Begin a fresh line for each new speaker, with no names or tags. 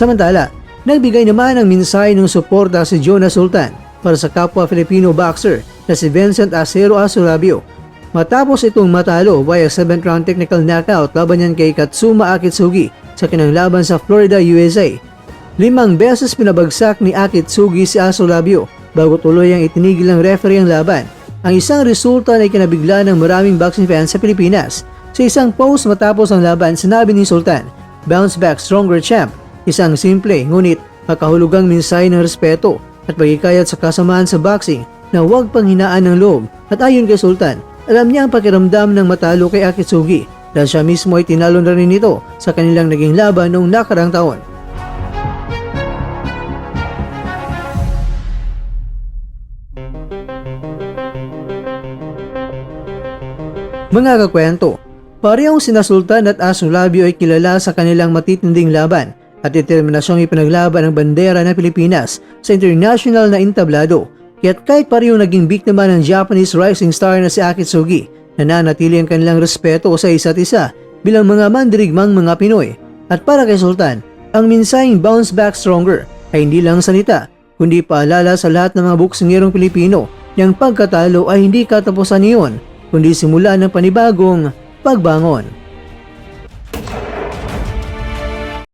Samantala, nagbigay naman ng mensahe ng suporta si Jonas Sultan para sa kapwa Filipino boxer na si Vincent Acero Asurabio. Matapos itong matalo via 7th round technical knockout laban niyan kay Katsuma Akitsugi sa kanyang laban sa Florida, USA. 5 beses pinabagsak ni Akitsugi si Asurabio bago tuluyang itinigil ng referee ang laban. Ang isang resulta na ikinabigla ng maraming boxing fans sa Pilipinas. Sa isang post matapos ang laban, sinabi ni Sultan, "Bounce back stronger champ." Isang simple ngunit makahulugang mensahe ng respeto at pagkikayat sa kasamaan sa boxing na huwag panghinaan ng loob. At ayon kay Sultan, alam niya ang pakiramdam ng matalo kay Akitsugi dahil siya mismo ay tinalo na rin ito sa kanilang naging laban noong nakarang taon. Mga kakwento, parehong sina Sultan at Asurabio ay kilala sa kanilang matitinding laban at determinasyong ipinaglaban ang bandera ng Pilipinas sa international na entablado. Kaya't kahit parehong naging biktima ng Japanese rising star na si Akitsugi, nananatili ang kanilang respeto sa isa't isa bilang mga mandirigmang mga Pinoy. At para kay Sultan, ang mensaheng bounce back stronger ay hindi lang salita, kundi paalala sa lahat ng mga boksingerong Pilipino na ang pagkatalo ay hindi katapusan niyon, kundi simula ng panibagong pagbangon.